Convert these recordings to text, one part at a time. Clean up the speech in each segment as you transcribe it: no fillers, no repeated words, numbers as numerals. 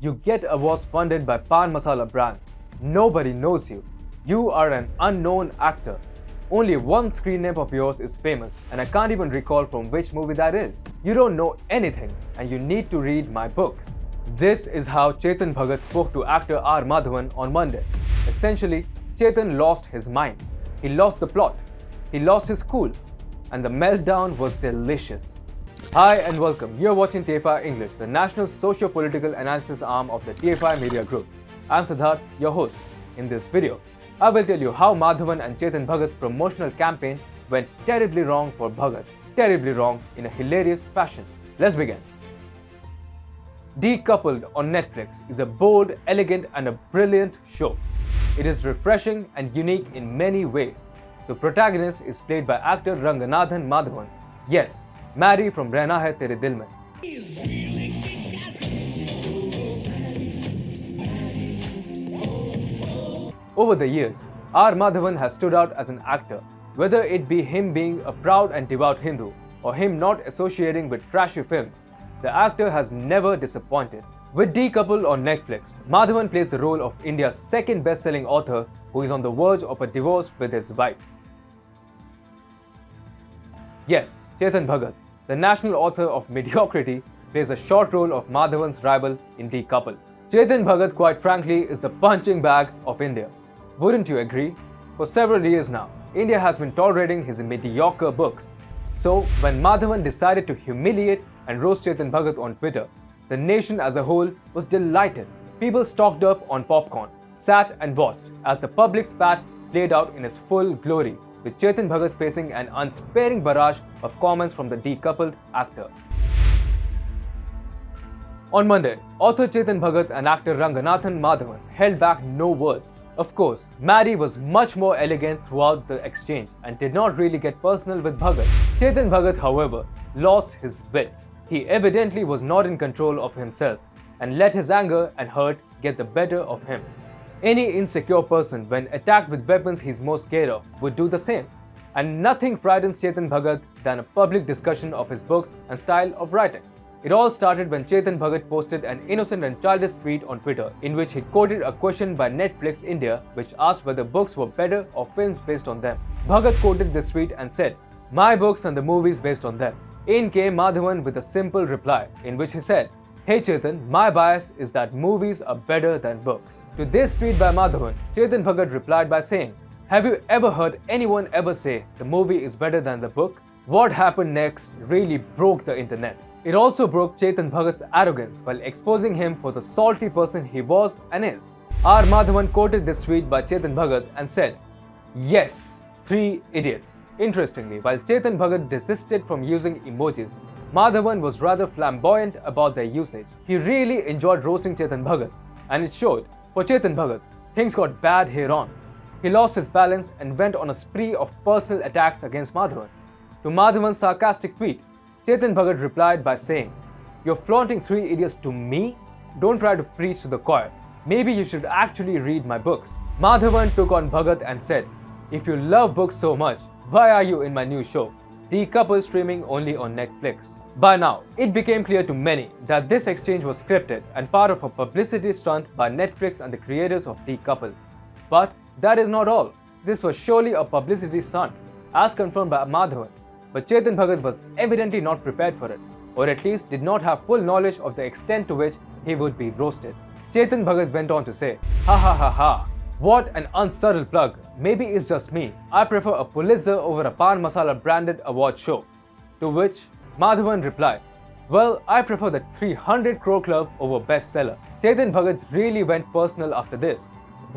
You get awards funded by pan masala brands. Nobody knows you. You are an unknown actor. Only one screen name of yours is famous, and I can't even recall from which movie that is. You don't know anything, and you need to read my books. This is how Chetan Bhagat spoke to actor R. Madhavan on Monday. Essentially, Chetan lost his mind. He lost the plot. He lost his cool. And the meltdown was delicious. Hi and welcome. You're watching TFI English, the national socio-political analysis arm of the TFI Media Group. I'm Siddharth, your host. In this video, I will tell you how Madhavan and Chetan Bhagat's promotional campaign went terribly wrong for Bhagat. Terribly wrong in a hilarious fashion. Let's begin. Decoupled on Netflix is a bold, elegant and a brilliant show. It is refreshing and unique in many ways. The protagonist is played by actor Ranganathan Madhavan. Yes, Mary from Rehna Hai Tere Dil Mein. Over the years, R. Madhavan has stood out as an actor, whether it be him being a proud and devout Hindu or him not associating with trashy films. The actor has never disappointed. With Decoupled on Netflix, Madhavan plays the role of India's second best-selling author who is on the verge of a divorce with his wife. Yes, Chetan Bhagat, the national author of mediocrity, plays a short role of Madhavan's rival in Decoupled. Chetan Bhagat, quite frankly, is the punching bag of India. Wouldn't you agree? For several years now, India has been tolerating his mediocre books. So, when Madhavan decided to humiliate and roast Chetan Bhagat on Twitter, the nation as a whole was delighted. People stocked up on popcorn, sat and watched as the public spat played out in its full glory, with Chetan Bhagat facing an unsparing barrage of comments from the decoupled actor. On Monday, author Chetan Bhagat and actor Ranganathan Madhavan held back no words. Of course, Mary was much more elegant throughout the exchange and did not really get personal with Bhagat. Chetan Bhagat, however, lost his wits. He evidently was not in control of himself and let his anger and hurt get the better of him. Any insecure person, when attacked with weapons he's most scared of, would do the same. And nothing frightens Chetan Bhagat than a public discussion of his books and style of writing. It all started when Chetan Bhagat posted an innocent and childish tweet on Twitter in which he quoted a question by Netflix India which asked whether books were better or films based on them. Bhagat quoted this tweet and said, "My books and the movies based on them." In came Madhavan with a simple reply in which he said, "Hey Chetan, my bias is that movies are better than books." To this tweet by Madhavan, Chetan Bhagat replied by saying, "Have you ever heard anyone ever say the movie is better than the book?" What happened next really broke the internet. It also broke Chetan Bhagat's arrogance while exposing him for the salty person he was and is. R. Madhavan quoted this tweet by Chetan Bhagat and said, "Yes, 3 idiots." Interestingly, while Chetan Bhagat desisted from using emojis, Madhavan was rather flamboyant about their usage. He really enjoyed roasting Chetan Bhagat, and it showed. For Chetan Bhagat, things got bad here on. He lost his balance and went on a spree of personal attacks against Madhavan. To Madhavan's sarcastic tweet, Chetan Bhagat replied by saying, "You're flaunting 3 idiots to me? Don't try to preach to the choir. Maybe you should actually read my books." Madhavan took on Bhagat and said, "If you love books so much, why are you in my new show, Decoupled, streaming only on Netflix?" By now, it became clear to many that this exchange was scripted and part of a publicity stunt by Netflix and the creators of Decoupled. But that is not all. This was surely a publicity stunt, as confirmed by Madhavan. But Chetan Bhagat was evidently not prepared for it, or at least did not have full knowledge of the extent to which he would be roasted. Chetan Bhagat went on to say, "Ha ha ha ha. What an unsubtle plug. Maybe it's just me. I prefer a Pulitzer over a Pan Masala branded award show." To which Madhavan replied, "Well, I prefer the 300 crore club over bestseller." Chetan Bhagat really went personal after this.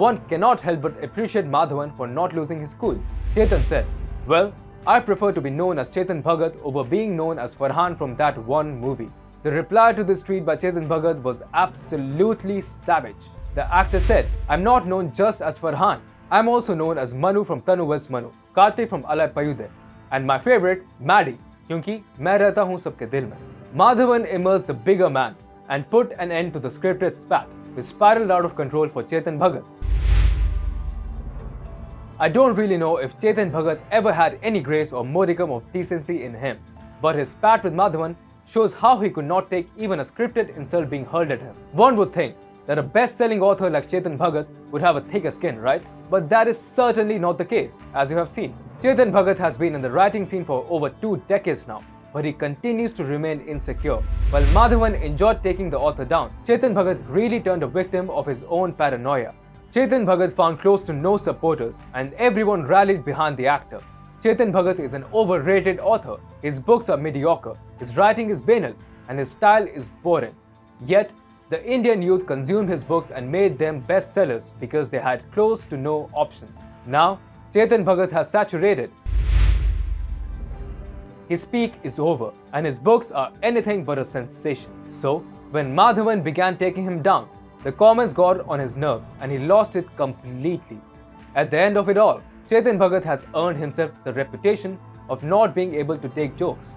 One cannot help but appreciate Madhavan for not losing his cool. Chetan said, "Well, I prefer to be known as Chetan Bhagat over being known as Farhan from that one movie." The reply to this tweet by Chetan Bhagat was absolutely savage. The actor said, "I'm not known just as Farhan. I'm also known as Manu from Tanu Wells Manu, Karthi from Alai Payude, and my favorite, Maddie, क्योंकि मैं रहता हूँ सबके दिल में." Madhavan immersed the bigger man and put an end to the scripted spat, which spiraled out of control for Chetan Bhagat. I don't really know if Chetan Bhagat ever had any grace or modicum of decency in him, but his spat with Madhavan shows how he could not take even a scripted insult being hurled at him. One would think that a best-selling author like Chetan Bhagat would have a thicker skin, right? But that is certainly not the case, as you have seen. Chetan Bhagat has been in the writing scene for over 2 decades now, but he continues to remain insecure. While Madhavan enjoyed taking the author down, Chetan Bhagat really turned a victim of his own paranoia. Chetan Bhagat found close to no supporters, and everyone rallied behind the actor. Chetan Bhagat is an overrated author. His books are mediocre, his writing is banal, and his style is boring. Yet, the Indian youth consumed his books and made them bestsellers because they had close to no options. Now, Chetan Bhagat has saturated. His peak is over, and his books are anything but a sensation. So, when Madhavan began taking him down, the comments got on his nerves and he lost it completely. At the end of it all, Chetan Bhagat has earned himself the reputation of not being able to take jokes.